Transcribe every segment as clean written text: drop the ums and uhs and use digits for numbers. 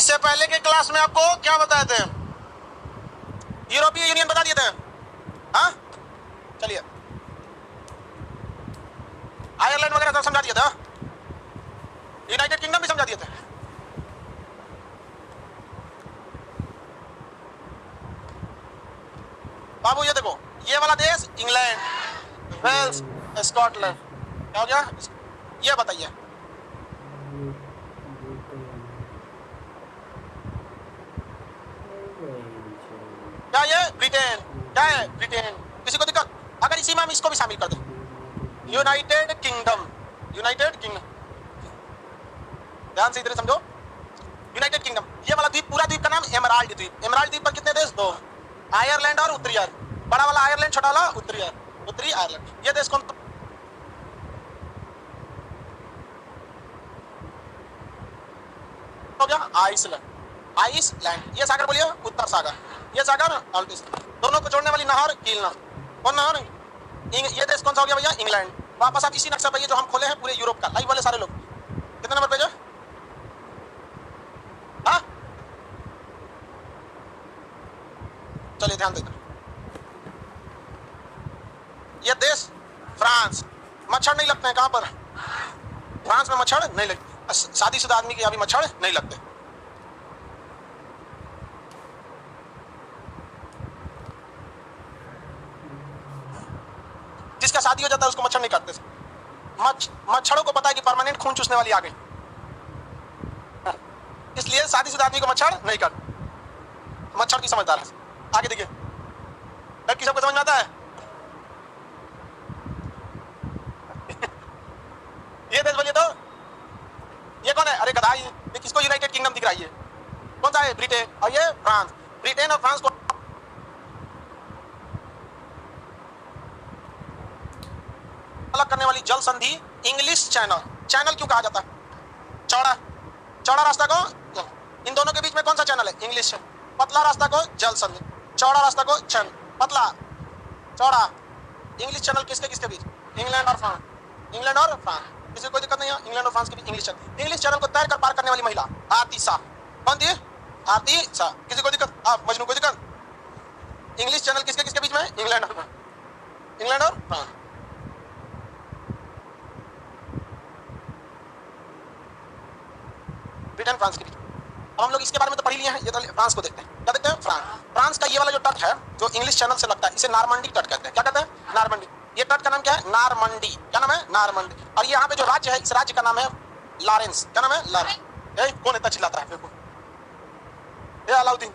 इससे पहले के क्लास में आपको क्या बताए थे? यूरोपीय यूनियन बता दिए थे। हाँ चलिए, आयरलैंड वगैरह सब समझा दिया था, यूनाइटेड किंगडम भी समझा दिए थे। बाबू ये देखो, ये वाला देश इंग्लैंड, वेल्स, स्कॉटलैंड, क्या हो गया? ये बताइए क्या ये ब्रिटेन? क्या है ब्रिटेन? किसी को दिक्कत? अगर इसी में हम इसको भी शामिल कर दें, यूनाइटेड किंगडम, यूनाइटेड किंगडम, ध्यान से इधर समझो, यूनाइटेड किंगडम। ये वाला द्वीप, पूरा द्वीप का नाम एमराल्ड द्वीप। एमराल्ड द्वीप पर कितने देश? 2, आयरलैंड और उत्तरी आयरलैंड। बड़ा वाला आयरलैंड, छोटा वाला उत्तरी आयरलैंड। ये देश कौन हो गया? आइसलैंड। आइसलैंड। ये सागर बोलिए, उत्तर सागर। ये सागर अल्टिस। दोनों को जोड़ने वाली नहर कील नहर। कौन नहर? ये देश कौन सा हो गया भैया? इंग्लैंड। वापस आप इसी नक्शा पे जो हम खोले हैं पूरे यूरोप का, लाइव वाले सारे लोग। कितने नंबर पेज है? हाँ चलिए ध्यान देकर, ये देश फ्रांस। मच्छर नहीं लगते हैं कहां पर? फ्रांस में मच्छर नहीं लगते। शादीशुदा आदमी के यहाँ भी मच्छर नहीं लगते। जिसका शादी हो जाता है उसको मच्छर नहीं काटते। मच्छरों को पता है कि परमानेंट खून चूसने वाली आ गई, इसलिए शादीशुदा आदमी को मच्छर नहीं काटते। मच्छर की समझदार है। आगे देखिए, लड़की सबको समझ में आता है? ये देश बोलिए तो, ये कौन है? अरे गधा, ये किसको यूनाइटेड किंगडम दिख रहा है? ये कौन सा है? ब्रिटेन। और ये फ्रांस। ब्रिटेन और फ्रांस को अलग करने वाली जल संधि इंग्लिश चैनल। चैनल क्यों कहा जाता है? चौड़ा चौड़ा रास्ता को, इन दोनों के बीच में कौन सा चैनल है? इंग्लिश। पतला रास्ता को जल संधि, चौड़ा रास्ता को चैनल। पतला चौड़ा इंग्लिश चैनल किसके किसके बीच? इंग्लैंड और फ्रांस। इंग्लैंड और फ्रांस, किसी को कोई दिक्कत नहीं है? इंग्लैंड और फ्रांस के बीच इंग्लिश चैनल। इंग्लिश चैनल को तैर कर पार करने वाली महिला आरती शाह। कौन थी? आरती शाह। किसी को दिक्कत? आप मजनू, कोई दिक्कत? इंग्लिश चैनल किसके किसके बीच में? इंग्लैंड और फ्रांस। इंग्लैंड और फ्रांस। ब्रिटेन फ्रांस के बीच। अब हम लोग इसके बारे में तो पढ़ लिए हैं, ये तो फ्रांस को देखते हैं। क्या देखते हैं? फ्रांस। फ्रांस का ये वाला जो तट है जो इंग्लिश चैनल से लगता है, इसे नारमंडी तट कहते हैं। क्या कहते हैं? नारमंडी। ये तट का नाम क्या है? नारमंडी। क्या नाम है? नारमंडी। और यहाँ पे जो राज्य है, इस राज्य का नाम है लॉरेंस। क्या नाम है? लॉरेंस। कौन इतना चिल्लाता है? ये अलाउद्दीन।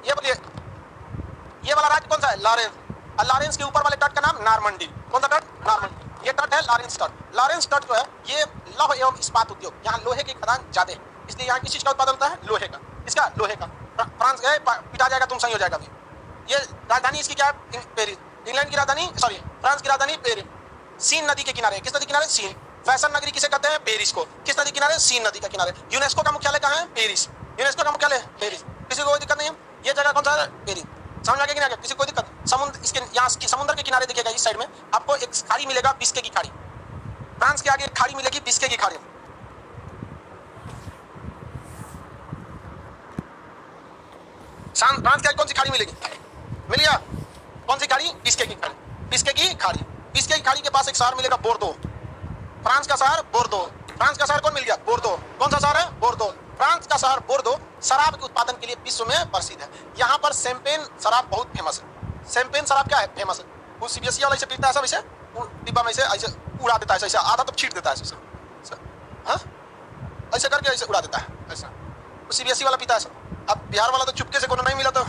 ये बोलिए, ये वाला राज्य कौन सा है? लॉरेंस। और लॉरेंस के ऊपर वाले तट का नाम नारमंडी। कौन सा तट? नारमंडी। ये तट है लॉरेंस तट। लॉरेंस तट जो है ये लौह एवं इस्पात उद्योग, यहाँ लोहे की खदान ज्यादा है, इसलिए यहाँ किस चीज का उत्पादन होता है? लोहे का। इसका लोहे का। फ्रांस गए, पिटा जाएगा तुम, सही हो जाएगा अभी। ये राजधानी इसकी क्या है? पेरिस। इंग्लैंड की राजधानी, सॉरी फ्रांस की राजधानी पेरिस। सीन नदी के किनारे। किस नदी किनारे? सीन। फैशन नगरी किसे कहते हैं? पेरिस को। किस नदी किनारे? सीन नदी का किनारे। यूनेस्को का मुख्यालय कहाँ है? पेरिस। यूनेस्को का मुख्यालय पेरिस। किसी को कोई दिक्कत नहीं है? ये जगह कौन सा है? पेरिस। समझ आ गया कि नहीं आ गया? किसी को कोई दिक्कत? समुद्र, इसके यहाँ की समुद्र के किनारे देखिएगा, इस साइड में आपको एक खाड़ी मिलेगा, बिस्के की खाड़ी। फ्रांस के आगे एक खाड़ी मिलेगी, बिस्के की खाड़ी। फ्रांस के आगे कौन सी खाड़ी मिलेगी? मिल गया? कौन सी खाड़ी? बिस्के की खाड़ी। बिस्के की खाड़ी। बिस्के की खाड़ी के पास एक शहर मिलेगा, बोर्दो। फ्रांस का शहर बोर्दो। फ्रांस का शहर कौन मिल गया? बोर्दो। कौन सा शहर है? बोर्दो। फ्रांस का शहर बोर्दो शराब के उत्पादन के लिए विश्व में प्रसिद्ध है। यहाँ पर शैंपेन शराब बहुत फेमस है। शैंपेन शराब क्या है? फेमस है। वो सीबीएसई वाला ऐसे पीता है, सब ऐसे डिब्बा में ऐसे उड़ा देता है, ऐसे आधा तो छीट देता है ऐसे, हाँ ऐसे करके ऐसे उड़ा देता है ऐसा। वो सीबीएसई वाला पीता है सब। अब बिहार वाला तो चुपके से कोनो नहीं मिला तो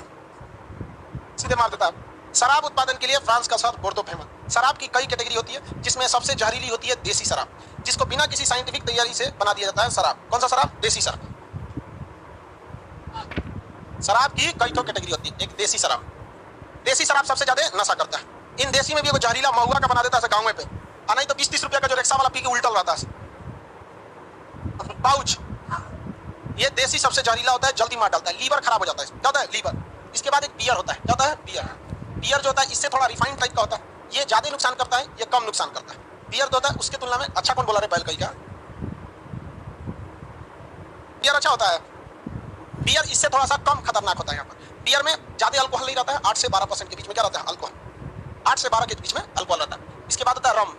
सीधे मार देता है। शराब उत्पादन के लिए फ्रांस का शहर बोर्दो फेमस। शराब की कई कैटेगरी होती है, जिसमें सबसे जहरीली होती है देसी शराब, जिसको बिना किसी साइंटिफिक तैयारी से बना दिया जाता है शराब। कौन सा शराब? देसी शराब। शराब की कई तो कैटेगरी होती है। एक देसी शराब। देसी शराब सबसे ज्यादा नशा करता है। इन देसी में भी जहरीला महुआ का बना देता है गाँव पे, और नहीं तो 20-30 रुपया का जो रिक्शा वाला पी के उल्टल रहता है पाउच। ये देसी सबसे जहरीला होता है, जल्दी मार डालता है, लीवर खराब हो जाता है। क्या होता है? लीवर। इसके बाद एक बियर होता है। क्या होता है? बियर। बियर जो होता है इससे थोड़ा रिफाइंड टाइप का होता है, ये ज्यादा नुकसान करता है, ये कम नुकसान करता है। बियर जो होता है उसके तुलना में अच्छा। कौन बोला रहे? बैल कहीं का बियर अच्छा होता है। बियर इससे थोड़ा सा कम खतरनाक होता है। यहाँ पर बियर में ज्यादा अल्कोहल नहीं रहता है, 8 से 12% के बीच में क्या रहता है अल्कोहल, 8 से 12 के बीच में अल्कोहल रहता है। इसके बाद होता है रम,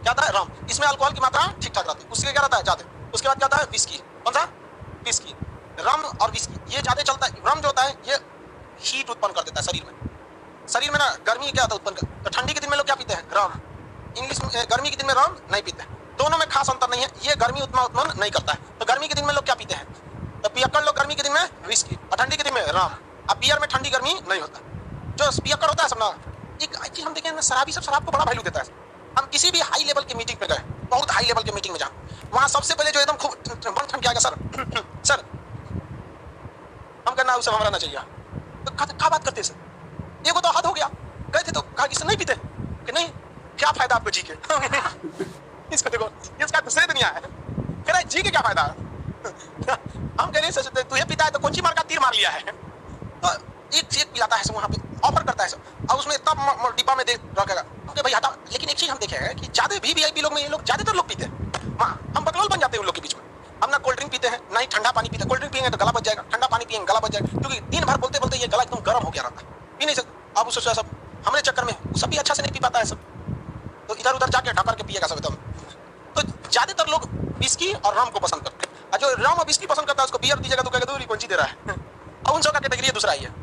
क्या होता है रम, इसमें अल्कोहल की मात्रा ठीक ठाक रहती है, उसके क्या रहता है ज्यादा। उसके बाद क्या होता है विस्की, कौन सा विस्की, रम और विस्की ये ज्यादा चलता है। रम जो होता है ये हीट उत्पन्न कर देता है शरीर में, शरीर में ना गर्मी क्या होता है उत्पन्न कर। तो ठंडी के दिन में लोग क्या पीते हैं रम, इंग्लिश में गर्मी के दिन में रम नहीं पीते, दोनों में खास अंतर नहीं है। ये गर्मी उत्पन्न नहीं करता है, तो गर्मी के दिन में लोग क्या पीते हैं, तो पियक्कड़ लोग गर्मी के दिन में विस्की और ठंडी के दिन में रम। अब बियर में ठंडी गर्मी नहीं होता, जो पियक्कड़ होता है सब ना, एक चीज हम देखें शराबी सब शराब को बड़ा वैल्यू देता है। हम किसी भी हाई लेवल की मीटिंग पे गए, बहुत हाई लेवल की मीटिंग में जाए, वहां सबसे पहले जो एकदम खूब बन ठन के आएगा सर सर हम करना उसे हमारा ना चाहिए, तो क्या बात करते सर, ये को तो हद हो गया। गए थे तो कहा कि नहीं पीते, कि नहीं क्या फायदा आपको जी के इसको देखो इसका दूसरे दुनिया है, कह रहा है जी के क्या फायदा हम कह रहे हैं तुझे पीता है तो कोची मार का तीर मार लिया है, तो एक से एक पिलाता है सब, वहाँ पे ऑफर करता है सब, और उसमें इतना डिब्बा में दे रखेगा कि भाई हटा। लेकिन एक चीज हम देखे हैं कि ज्यादा वीवीआईपी लोग में ये लोग ज्यादातर लोग पीते हैं, हाँ हम बकलोल बन जाते हैं उन लोग के बीच में। हम ना कोल्ड ड्रिंक पीते हैं ना ही ठंडा पानी पीते हैं, कोल्ड ड्रिंक पियेंगे तो गला बच जाएगा, ठंडा पानी पियेंगे गला बच जाएगा, क्योंकि दिन भर बोलते बोलते ये गला एकदम गर्म हो गया रहता है, पी नहीं सकते। अब सोचा सब हमारे चक्कर में सब भी अच्छा से नहीं पी पाता है सब, तो इधर उधर जाके ढका के पिएगा सब एकदम। तो ज्यादातर लोग विस्की और रम को पसंद करते हैं, और जो रम और विस्की पसंद करता है उसको बियर दीजिएगा तो कहेगा दूरी कौन सी दे रहा है और उन सब का कैटेगरी दूसरा ही है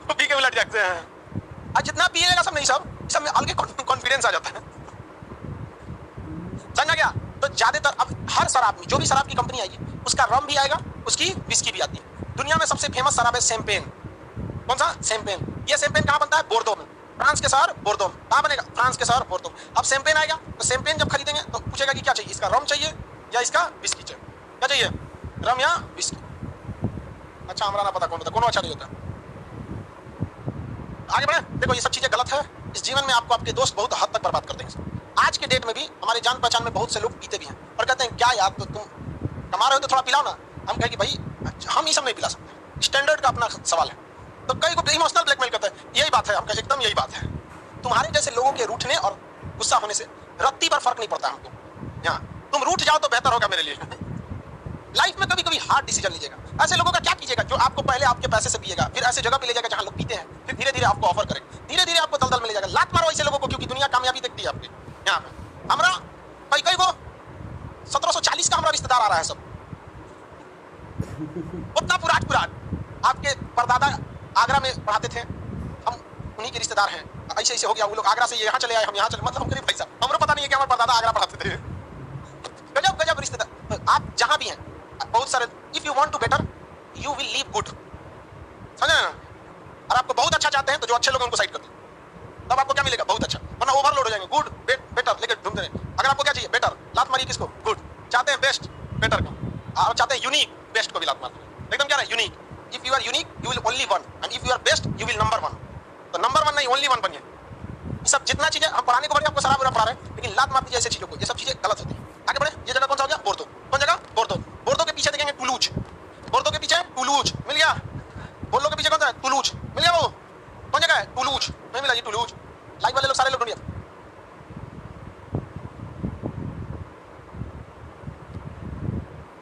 पी के उलट जाते हैं। और जितना पिएगा सब नहीं सब में अलग कॉन्फिडेंस आ जाता है, समझा गया। तो ज्यादातर अब हर शराब में जो भी शराब की कंपनी आएगी उसका रम भी आएगा, उसकी विस्की भी आती है। दुनिया में सबसे फेमस शराब है शैंपेन, कौन सा शैंपेन। ये शैंपेन कहाँ बनता है बोर्दो में, फ्रांस के शहर बोर्दो में। कहाँ बनेगा फ्रांस के शहर बोर्दो। अब शैंपेन आएगा तो शैंपेन जब खरीदेंगे तो पूछेगा कि क्या चाहिए, इसका रम चाहिए या इसका विस्की चाहिए, क्या चाहिए रम या विस्की। अच्छा हमारा ना पता कौन होता, कौन अच्छा नहीं होता। आगे बढ़े, देखो ये सब चीजें गलत है। इस जीवन में आपको आपके दोस्त बहुत हद तक बर्बाद कर देंगे। आज के डेट में भी हमारे जान पहचान में बहुत से लोग पीते भी हैं और कहते हैं क्या यार तो तुम कमा रहे हो तो थोड़ा पिलाओ ना। हम कहें कि भाई हम ये सब नहीं पिला सकते, स्टैंडर्ड का अपना सवाल है। तो कई को इमोशनल ब्लैकमेल करते हैं, यही बात है, हम कहें एकदम यही बात है। तुम्हारे जैसे लोगों के रूठने और गुस्सा होने से रत्ती पर फर्क नहीं पड़ता हमको। यहाँ तुम रूठ जाओ तो बेहतर होगा मेरे लिए। लाइफ में कभी कभी हार्ड डिसीजन लीजिएगा। ऐसे लोगों का क्या कीजिएगा जो आपको पहले आपके पैसे से पिएगा, फिर ऐसे जगह पे ले जाएगा जहाँ लोग पीते हैं, फिर धीरे धीरे आपको ऑफर करेगा, धीरे धीरे आपको दलदल में ले जाएगा। लात मारो ऐसे लोगों को, क्योंकि दुनिया कामयाबी देखती है आपकी। यहाँ पे हमारा कई कई को 1740 का हमारा रिश्तेदार आ रहा है सब, उतना पुराट आपके परदादा आगरा में पढ़ाते थे, हम उन्हीं के रिश्तेदार हैं। ऐसे ऐसे हो गया, वो लोग आगरा से यहाँ चले आए, हम यहाँ चले, मतलब हम भाई साहब हमें पता नहीं है कि हमारे परदादा आगरा पढ़ाते थे। गजब गजब रिश्तेदार। आप जहाँ भी हैं बहुत सारे, if you want to better you will live good, समझे ना। और आपको बहुत अच्छा चाहते हैं तो जो अच्छे लोग उनको साइड कर दो, तब आपको क्या मिलेगा बहुत अच्छा, वरना ओवरलोड हो जाएंगे। गुड बेटर लेके ढूंढते रहे। अगर आपको क्या चाहिए बेटर, लात मारिए किसको, गुड चाहते हैं बेस्ट बेटर को, और चाहते हैं यूनिक बेस्ट को भी लात मारते हैं। एकदम क्या है unique, if you are unique you will only one, and if you are best you will number one. तो नंबर वन नहीं ओनली वन बनिए। ये सब जितना चीजें हम पढ़ाने को बढ़िया आपको शराब पढ़ा रहे हैं, लेकिन लात मार दीजिए ऐसे चीजों को, ये सब चीजें गलत होती है। आगे बढ़े, ये जगह कौन सा हो गया बोर्दो, कौन जगह बोर्दो। बोर्दो के पीछे देखेंगे टुलूज, बोर्दो के पीछे टुलूज मिल गया। बोर्दो के पीछे कौन सा है टुलूज मिल गया, वो कौन जगह है टुलूज, नहीं मिला ये टुलूज। लाइव वाले लोग सारे लोग ढूंढिए।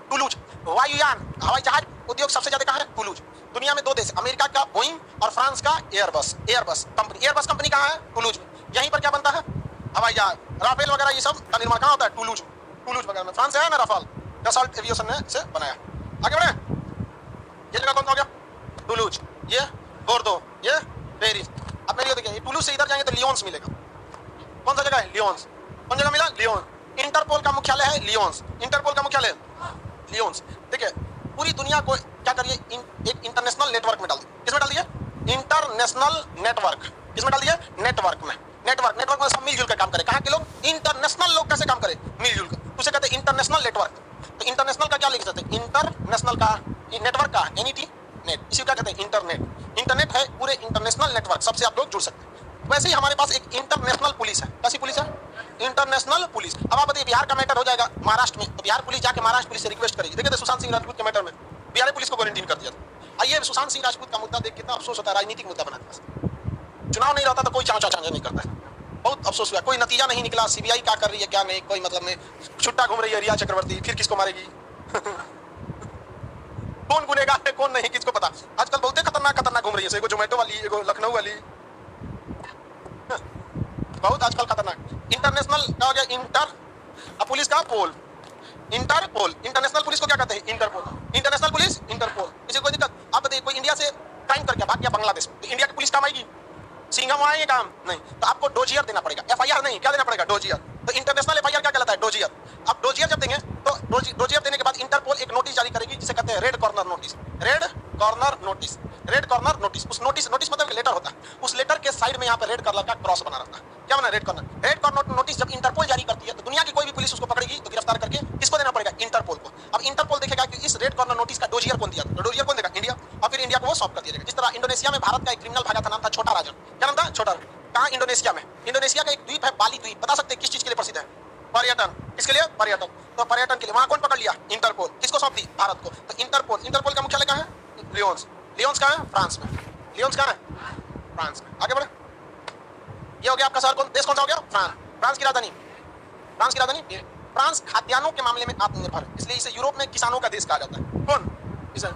टुलूज वायुयान हवाई जहाज उद्योग सबसे ज्यादा कहाँ है टुलूज। दुनिया में दो देश, अमेरिका का बोइंग और फ्रांस का एयरबस। एयरबस कंपनी कहाँ है टुलूज में। यहीं पर क्या बनता है हवाई जहाज, राफेल वगैरह ये सब का निर्माण कहाँ होता है टुलूज वगैरह में। फ्रांस है ना राफेल, डसॉल्ट एविएशन ने से बनाया। आगे बढ़े, ये जगह कौन सा हो गया टुलूज, ये बोर्दो, ये पेरिस। अब मेरी देखिए टुलूज से इधर जाएंगे तो लियोन्स मिलेगा। कौन सा जगह है लियोन्स, कौन जगह मिला लियोन। इंटरपोल का मुख्यालय है लियोन्स, इंटरपोल का मुख्यालय लियोन्स। देखिए पूरी दुनिया को क्या करिए एक इंटरनेशनल नेटवर्क में डाल दिए। किसमें डाल दिए इंटरनेशनल नेटवर्क, किसमें डाल दिए नेटवर्क में। नेटवर्क में सब मिलजुल कर काम करे। कहाँ के लोग, इंटरनेशनल लोग कैसे काम करे मिलजुल कर, उसे कहते हैं इंटरनेशनल नेटवर्क। तो इंटरनेशनल का क्या लिख सकते हैं, इंटरनेशनल का नेटवर्क का एनईटी नेट, इसी को क्या कहते हैं इंटरनेट। इंटरनेट है पूरे इंटरनेशनल नेटवर्क, सबसे आप लोग जुड़ सकते हैं। वैसे ही हमारे पास एक इंटरनेशनल पुलिस है। कैसी पुलिस है इंटरनेशनल पुलिस। अब आप बताइए बिहार का मैटर हो जाएगा महाराष्ट्र में, तो बिहार पुलिस जाके महाराष्ट्र पुलिस से रिक्वेस्ट करेगी। देखिए सुशांत सिंह राजपूत के मैटर में बिहार पुलिस को क्वारंटीन कर दिया था। आइए सुशांत सिंह राजपूत का मुद्दा देख कितना अफसोस होता है, राजनीतिक मुद्दा बना दिया। चुनाव नहीं रहता तो कोई चाचा नहीं करता है, बहुत अफसोस हुआ, कोई नतीजा नहीं निकला। सीबीआई क्या कर रही है क्या नहीं, कोई मतलब नहीं। छुट्टा घूम रही है रिया चक्रवर्ती, फिर किसको मारेगी? कौन गुनेगार है कौन नहीं, किसको पता। आजकल बहुत खतरनाक खतरनाक घूम रही है, एगो जोमेटो वाली, एगो लखनऊ वाली, बहुत आजकल खतरनाक। इंटरनेशनल क्या हो गया? इंटर, अब पुलिस का पोल, इंटरपोल। इंटरनेशनल पुलिस को क्या कहते हैं? इंटरपोल। International police Interpol. किसी कोई दिक्कत? आप बताइए, कोई इंडिया से क्राइम करके भाग गया बांग्लादेश में, तो इंडिया की पुलिस काम आएगी? सिंघम आएंगे काम नहीं, तो आपको डोजियर देना पड़ेगा, एफआईआर नहीं, क्या देना पड़ेगा? डोजियर। तो इंटरनेशनल एफआईआर क्या कहलाता है? डोजियर। अब डोजियर जब देंगे तो डोजियर देने के बाद इंटरपोल एक नोटिस जारी करेगी जिसे कहते हैं red corner notice. Red corner notice, red corner notice. उस नोटिस मतलब लेटर होता है, उस लेटर के साइड में यहाँ पे रेड कलर का क्रॉस बना रहता है। क्या बना? Red corner. Red corner notice जब इंटरपोल जारी करती है तो दुनिया की कोई भी पुलिस उसको पकड़ेगी तो गिरफ्तार करके किसको देना पड़ेगा? इंटरपोल को। अब इंटरपोल देखेगा कि इस रेड कॉर्नर नोटिस का डोजियर कौन दिया, तो डोजियर कौन देगा? इंडिया। और फिर इंडिया को वो सॉल्व कर दिया जाएगा। जिस तरह इंडोनेशिया में भारत का एक क्रिमिनल भागा था, नाम था छोटा राजन। क्या नाम था? छोटा। कहाँ? इंडोनेशिया में। इंडोनेशिया का एक द्वीप है बाली द्वीप, बता सकते हैं किस चीज के लिए प्रसिद्ध है? पर्यटन। किसके लिए? पर्यटन। तो पर्यटन के लिए वहां कौन पकड़ लिया? इंटरपोल। किसको सौंप दी? भारत को। तो इंटरपोल, इंटरपोल का मुख्यालय कहाँ है? लियोन्स। लियोन्स कहाँ है? फ्रांस में। लियोन्स कहाँ है? फ्रांस में। आगे बढ़े। ये हो गया आपका शहर कौन, देश कौन सा हो गया? फ्रांस। फ्रांस की राजधानी, फ्रांस की राजधानी। फ्रांस खाद्यान्नों के मामले में आत्मनिर्भर है, इसलिए इसे यूरोप में किसानों का देश कहा जाता है। कौन? इसे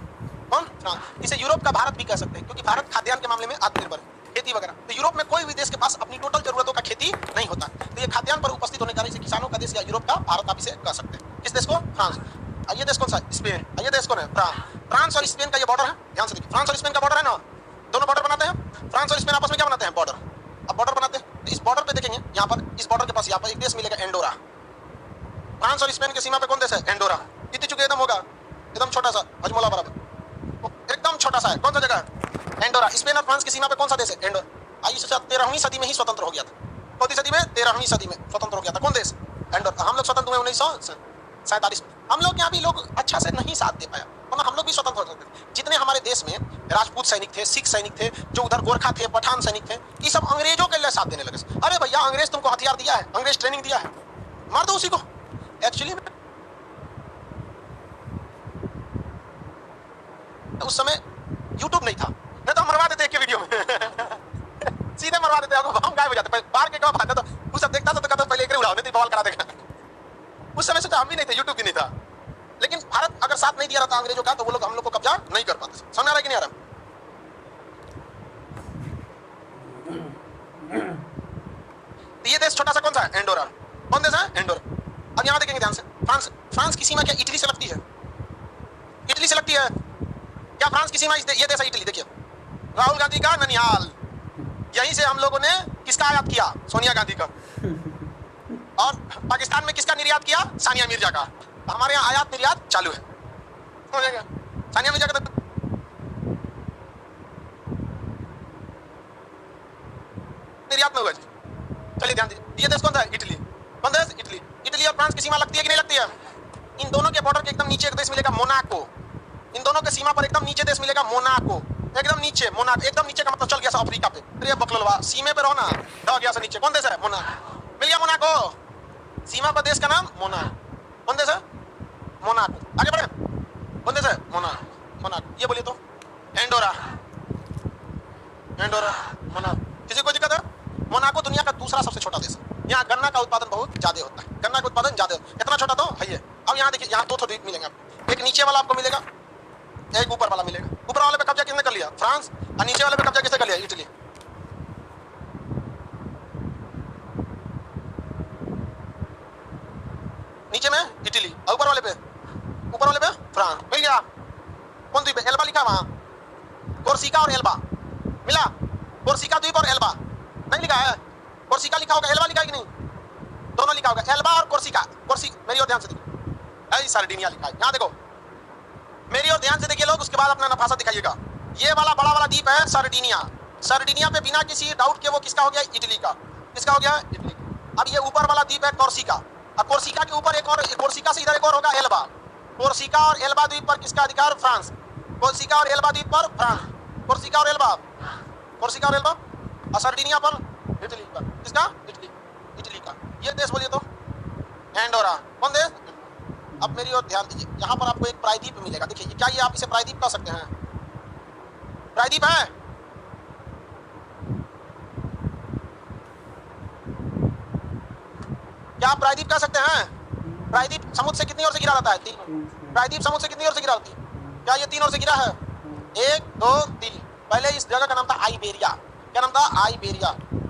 कौन? फ्रांस। इसे यूरोप का भारत भी कह सकते हैं, क्योंकि भारत खाद्यान्न के मामले में आत्मनिर्भर है, खेती वगैरह। तो यूरोप में कोई भी देश के पास अपनी टोटल जरूरतों का खेती नहीं होता, तो ये खाद्यान्न पर उपस्थित होने के कारण इसे किसानों का देश या यूरोप का भारत आप इसे कह सकते हैं। किस देश को? फ्रांस। ये देश कौन सा? स्पेन। ये देश कौन है? फ्रांस। फ्रांस और स्पेन का ये बॉर्डर है, ध्यान से देखिए। फ्रांस और स्पेन का बॉर्डर है ना, दोनों बॉर्डर बनाते हैं। फ्रांस और स्पेन आपस में क्या बनाते हैं? बॉर्डर। अब बॉर्डर बनाते हैं तो इस बॉर्डर पे देखेंगे, यहाँ पर इस बॉर्डर के पास यहाँ पर एक देश मिलेगा, एंडोरा। फ्रांस और स्पेन की सीमा पे कौन देश है? एंडोरा। कितनी चुके एकदम होगा, एकदम छोटा सा, हजमोला बराबर, एकदम छोटा सा है। कौन सा जगह है? एंडोरा। स्पेन और फ्रांस की सीमा पे कौन सा देश है? एंडोरा। आइए 13वीं सदी में ही स्वतंत्र हो गया था। कौन सी सदी में? 13वीं सदी में स्वतंत्र हो गया था। कौन देश? एंडोरा। हम लोग स्वतंत्र हुए 1947 में। हम लोग यहाँ भी लोग अच्छा से नहीं साथ दे पाया, वरना हम लोग भी स्वतंत्र हो सकते थे। जितने हमारे देश में राजपूत सैनिक थे, सिख सैनिक थे, जो उधर गोरखा थे, पठान सैनिक थे, ये सब अंग्रेजों के लिए साथ देने लगे। अरे भैया, अंग्रेज तुमको हथियार दिया है, अंग्रेज ट्रेनिंग दिया है, मार दो उसी को। एक्चुअली उस समय यूट्यूब नहीं था, नहीं तो मरवा देते एक वीडियो में। सीधे मरवा देते, हम गायब हो जाते। बाहर के कब भागते तो उस सब देखता था तो कहता पहले एक उड़ाओ, नहीं तो बवाल करा देगा। उस समय सोचा हम भी नहीं थे, यूट्यूब भी नहीं था, लेकिन भारत अगर साथ नहीं दिया रहता अंग्रेजों का तो वो लोग हम लोग को कब्जा नहीं कर पाते। समझ आ रहा है कि नहीं आ रहा? ये देश छोटा सा कौन सा है? एंडोरा। कौन देश है? एंडोरा। अब यहाँ देखेंगे ध्यान से, फ्रांस। फ्रांस की सीमा क्या इटली से लगती है? इटली से लगती है क्या? फ्रांस की सीमा ये देश है इटली। देखिए, राहुल गांधी का ननिहाल, यहीं से हम लोगों ने किसका आयात किया? सोनिया गांधी का। और पाकिस्तान में किसका निर्यात किया? सानिया मिर्जा का। हमारे यहाँ आयात निर्यात चालू है, हो जाएगा। सानिया मिर्जा का निर्यात में होगा जी। चलिए ध्यान दीजिए, ये देश कौन सा है? इटली। कौन देश? इटली। इटली और फ्रांस की सीमा लगती है कि नहीं लगती है? इन दोनों के बॉर्डर के एकदम नीचे एक देश मिलेगा, मोनाको। इन दोनों के सीमा पर एकदम नीचे देश मिलेगा, मोनाको। एकदम नीचे, मोनाको। एकदम नीचे का मतलब चल गया अफ्रीका पे। अरे बकलोलवा, सीमे पे रहो ना, ढह गया से नीचे। कौन देश है? मोनाको। मिल गया मोनाको, सीमा पर देश का नाम मोनाको। कौन देश है? मोनाको। आगे बढ़े, कौन देश है? मोनाको। मोनाको। ये बोलिए तो एंडोरा। Andorra, Monaco. किसी को दिक्कत है? मोनाको दुनिया का दूसरा सबसे छोटा देश है। यहाँ गन्ना का उत्पादन बहुत ज्यादा होता है, गन्ना का उत्पादन ज्यादा होता है। इतना छोटा तो है ये। अब यहाँ देखिए, यहाँ दो द्वीप मिलेंगे आपको, एक नीचे वाला आपको मिलेगा, एक ऊपर वाला मिलेगा। ऊपर वाले पे कब्जा किसने कर लिया? फ्रांस। और नीचे वाले पे कब्जा किसने कर लिया? इटली। नीचे में इटली और ऊपर वाले पे फ्रांस। मिल गया। कौन द्वीप है? एल्बा लिखा वहां, कोर्सिका और एल्बा मिला। कोर्सिका द्वीप और एल्बा नहीं लिखा है? कोर्सिका लिखा होगा, एल्बा लिखा है कि नहीं? दोनों लिखा होगा, एल्बा और कोर्सिका। मेरी ओर ध्यान से देखिए, सर्डिनिया लिखा है। यहाँ देखो, मेरी ओर ध्यान से देखिए लोग, उसके बाद अपना नफासा दिखाइएगा। ये वाला बड़ा वाला द्वीप है सर्डिनिया। सर्डिनिया पे बिना किसी डाउट के वो किसका हो गया? इटली का। किसका हो गया? इटली। अब ये ऊपर वाला द्वीप है कोर्सिका। अब कोर्सिका के ऊपर एक और, कोर्सिका से इधर एक और होगा एल्बा। कोर्सिका और एल्बा द्वीप पर किसका अधिकार? फ्रांस। कोर्सिका और एल्बा द्वीप पर फ्रांस। कोर्सिका और एल्बा, कोर्सिका और एल्बा। और सर्डिनिया पर इटली पर। किसका? इटली। इटली का। ये देश बोलिए तो एंडोरा। कौन देश? अब मेरी ओर ध्यान दीजिए, यहाँ पर आपको एक प्रायद्वीप मिलेगा। देखिए, क्या ये आप इसे प्रायद्वीप कह सकते हैं? प्रायद्वीप है। प्रायद्वीप कह सकते हैं। प्रायद्वीप समुद्र से कितनी ओर से घिरा रहता है? 3। प्रायद्वीप समुद्र से कितनी ओर से घिरा होती है? क्या ये 3 ओर से घिरा है? 1 2 3। पहले इस जगह का नाम था आइबेरिया। क्या नाम था? आइबेरिया।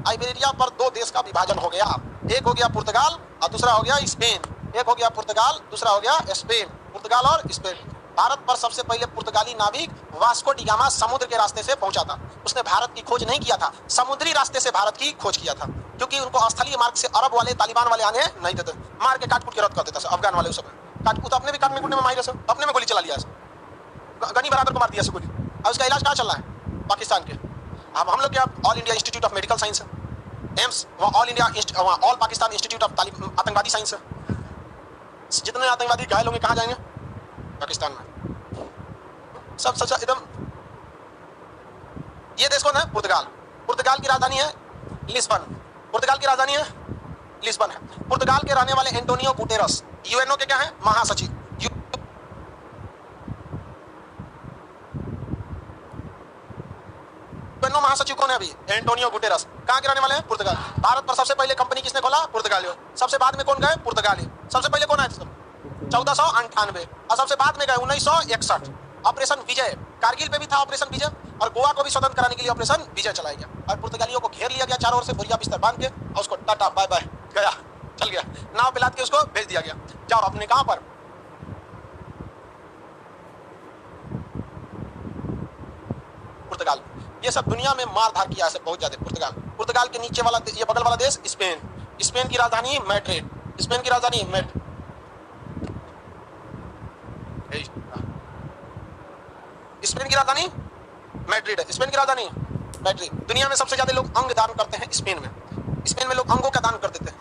आइबेरिया पर 2 देश का विभाजन हो गया। एक हो गया पुर्तगाल और दूसरा हो गया स्पेन। एक हो गया पुर्तगाल, दूसरा हो गया स्पेन। पुर्तगाल और स्पेन। भारत पर सबसे पहले पुर्तगाली नाविक वास्को डी गामा समुद्र के रास्ते से पहुंचा था। उसने भारत की खोज नहीं किया था, समुद्री रास्ते से भारत की खोज किया था, क्योंकि उनको स्थलीय मार्ग से अरब वाले तालिबान वाले आने नहीं देते, मार के काट कूट के रद्द कर देता। अफगान वाले उस समय काट कूट अपने भी काटने कूटने में माहिर है, अपने में गोली चला लिया, गनी बरादर को मार दिया गोली। और उसका इलाज कहाँ चल रहा है? पाकिस्तान के। अब हम लोग क्या all India institute of medical science है, एम्स, वहाँ ऑल इंडिया वहाँ ऑल पाकिस्तान इंस्टीट्यूट ऑफ आतंकवादी साइंस है। जितने आतंकवादी घायल होंगे कहाँ जाएंगे? पाकिस्तान में। सब सच एकदम। ये देश कौन है? पुर्तगाल। पुर्तगाल की राजधानी है लिस्बन। पुर्तगाल की राजधानी है लिस्बन है। पुर्तगाल के रहने वाले एंटोनियो गुटेरस यूएनओ के क्या है? महासचिव। यूएनओ महासचिव कौन है अभी? Antonio Guterres. कहाँ के रहने वाले हैं? पुर्तगाल। भारत पर सबसे पहले कंपनी किसने खोला? पुर्तगालियों। सबसे बाद में कौन गए? पुर्तगाली। सबसे पहले कौन आए? 1498। और सबसे बाद में गए 1961। ऑपरेशन विजय, कारगिल पे भी था ऑपरेशन विजय, और गोवा को भी स्वतंत्र कराने के लिए ऑपरेशन विजय चलाया गया। और पुर्तगालियों को घेर लिया गया चारों ओर से, बोरिया बिस्तर बांध के, और उसको टाटा बाय बाय गया, चल गया, नाव पे लाद के उसको भेज दिया गया। जाओ अपने कहां पर? पुर्तगाल। ये सब दुनिया में मार धार किया है बहुत ज्यादा। पुर्तगाल। पुर्तगाल के नीचे वाला ये बगल वाला देश स्पेन। स्पेन की राजधानी मैड्रिड। स्पेन की राजधानी मैड्रिड। स्पेन की राजधानी मैड्रिड है। स्पेन की राजधानी मैड्रिड। दुनिया में सबसे ज्यादा लोग अंग दान करते हैं स्पेन में। स्पेन में लोग अंगों का दान कर देते हैं।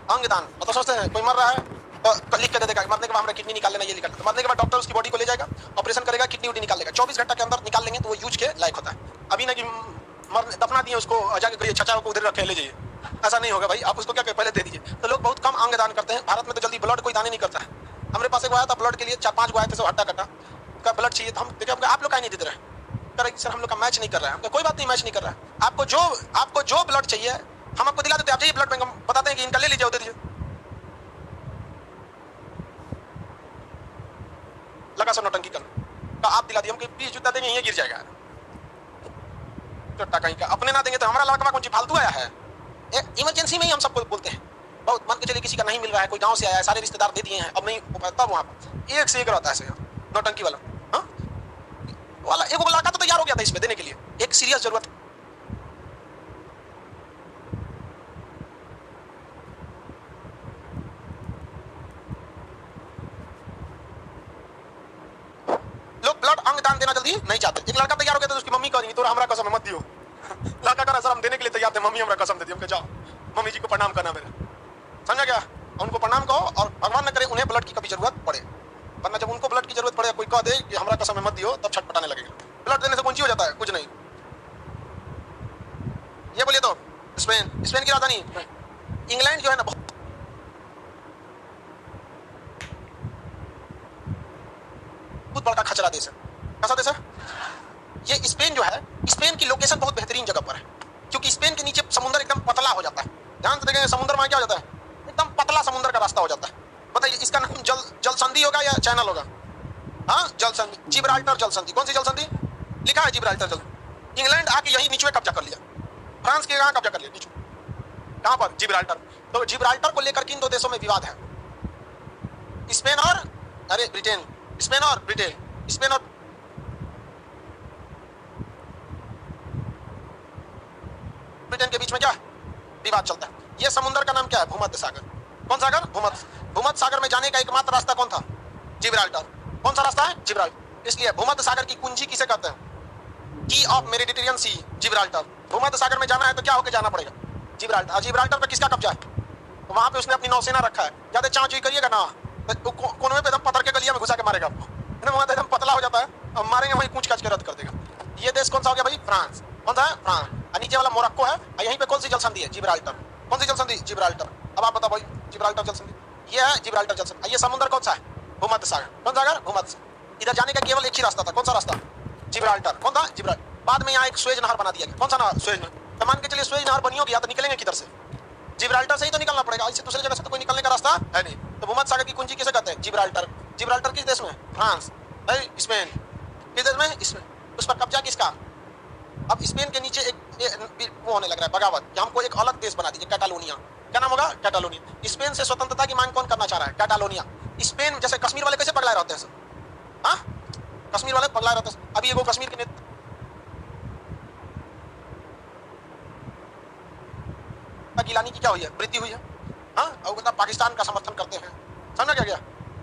अंग दान मतलब सोचते हैं कोई मर रहा है तो लिख के दे देगा, मरने के बाद हमारा किडनी निकाल लेना, ये निकाल लेना। मरने के बाद डॉक्टर उसकी बॉडी को ले जाएगा, ऑपरेशन करेगा, किडनी उडी निकाल लेगा। 24 घंटा के अंदर निकाल लेंगे तो वो यूज के लायक होता है। अभी ना कि मर दफना दिए उसको, जाके चचा को उधर रखे ले जाइए, ऐसा नहीं होगा भाई। आप उसको क्या पहले दे दीजिए। तो लोग बहुत कम अंग दान करते हैं। भारत में तो जल्दी ब्लड कोई दान नहीं करता है। हमारे पास एक आया था ब्लड के लिए, 4-5 गो आए थे, सब हट्टा कट्टा का ब्लड चाहिए। तो हम देखे आप लोग नहीं दे रहे हैं, सर हम लोग का मैच नहीं कर रहा है। कोई बात नहीं, मैच नहीं कर रहा है। आपको जो ब्लड चाहिए हम आपको दिला देते हैं। आप जाइए ब्लड बैंक, हम बताते हैं कि इनका ले लीजिए, दे दीजिए, लगा सब नौटंकी करना। तो आप दिला दिए, हम 20 जूता देंगे, ये गिर जाएगा। तो कहीं का अपने ना देंगे तो हमारा लड़का कौन सी फालतू आया है? इमरजेंसी में ही हम सबको बोलते हैं। बहुत मान के चलिए किसी का नहीं मिल रहा है, कोई गांव से आया है, सारे रिश्तेदार दे दिए हैं, अब नहीं तब वहां पर एक से एक रहता है नौटंकी वाला। हाँ वाला एक लड़का तो तैयार हो गया था इसमें देने के लिए, एक सीरियस जरूरत। लोग ब्लड अंग दान देना जल्दी नहीं चाहते। एक लड़का तैयार हो गया तो उसकी मम्मी कहेंगी तो हमारा कसम मत दियो। लड़का कह रहा सर हम देने के लिए तैयार थे, मम्मी हमारा कसम दे दी। हम जाओ मम्मी जी को प्रणाम करना मेरे, समझा क्या? उनको प्रणाम कहो और भगवान न करे उन्हें ब्लड की कभी जरूरत पड़े, वरना जब उनको ब्लड की जरूरत पड़े कोई कह दे कि हमारा कसम मत दियो, तब छटपटाने लगेगा। ब्लड देने से कौन सी हो जाता है? कुछ नहीं। ये बोलिए तो स्पेन। स्पेन की राजधानी इंग्लैंड जो है ना, बहुत बड़ा खचरा देश है। कैसा देश है ये? स्पेन जो है, स्पेन की लोकेशन बहुत बेहतरीन जगह पर है, क्योंकि स्पेन के नीचे समुद्र एकदम पतला हो जाता है। ध्यान से देखेंगे समुद्र में क्या हो जाता है, एकदम पतला समुद्र का रास्ता हो जाता है। बताइए इसका नाम जल संधि होगा या चैनल होगा? हाँ जल संधि, जिब्राल्टर जल संधि। कौन सी जल संधि? लिखा है जिब्राल्टर जल। इंग्लैंड आके यही नीचे कब्जा कर लिया, फ्रांस के यहाँ कब्जा कर लिया नीचे। कहाँ पर? जिब्राल्टर। तो जिब्राल्टर को लेकर किन दो देशों में विवाद है? स्पेन और ब्रिटेन। स्पेन और ब्रिटेन। स्पेन और ब्रिटेन के बीच में क्या विवाद चलता है? ये समुद्र का नाम क्या है? भूमध्य सागर। कौन सागर? भूमध्य सागर में जाने का एकमात्र रास्ता कौन था? जिब्राल्टर। कौन सा रास्ता है? जिब्राल्टर। इसलिए भूमध्य सागर की कुंजी किसे कहते हैं? की ऑफ मेडिटेरियन सी, जिब्राल्टर। भूमध्य सागर में जाना है तो क्या होकर जाना पड़ेगा? जिब्राल्टर। जिब्राल्टर पे किसका कब्जा है? वहां पे उसने अपनी नौसेना रखा है। ज्यादा चाँचुई करिएगा ना तो कोने पे एकदम पत्थर के गलिया में घुसा के मारेगा आपको। वहां एकदम पतला हो जाता है, अब मारेंगे वहीं कूच काच के रद्द कर देगा। ये देश कौन सा हो गया भाई? फ्रांस। कौन सा है? फ्रांस। नीचे वाला मोरक्को है, यहीं पे कौन सी जल संधि है? जिब्राल्टर। कौन सी जल संधि? जिब्राल्टर। अब आप बताओ भाई, जिब्राल्टर जल संधि ये है, जिब्राल्टर जल संधि। ये समुद्र कौन सा है? भूमध्य सागर। कौन सागर? भूमध्य सागर। इधर जाने का केवल एक ही रास्ता था। कौन सा रास्ता? जिब्राल्टर। कौन था? जिब्राल्टर। बाद में यहाँ एक स्वेज नहर बना दिया गया। कौन सा नहर? स्वेज नहर। तो मान के चलिए स्वेज नहर बनी होगी, तो निकलेंगे किधर से? जिब्राल्टर से ही तो निकलना पड़ेगा, इससे दूसरी जगह से तो कोई निकलने का रास्ता है नहीं। तो भूमध्य सागर की कुंजी किसे कहते हैं? जिब्राल्टर। जिब्राल्टर किस देश में? फ्रांस। स्पेन किस देश में? इसमें। उस पर कब्जा किसका? अब स्पेन के नीचे एक वो होने लग रहा है बगावत कि हमको एक अलग देश बना दीजिए, कैटालोनिया। क्या नाम होगा? कैटालोनिया। स्पेन से स्वतंत्रता की मांग कौन करना चाह रहा है? कैटालोनिया। स्पेन जैसे कश्मीर वाले कैसे पगलाए रहते हैं, हाँ कश्मीर वाले पगलाए रहते हैं। अभी वो कश्मीर के गिलानी की क्या हुई है? मृत्यु हुई है। हाँ, और पाकिस्तान का समर्थन करते हैं। समझा क्या गया?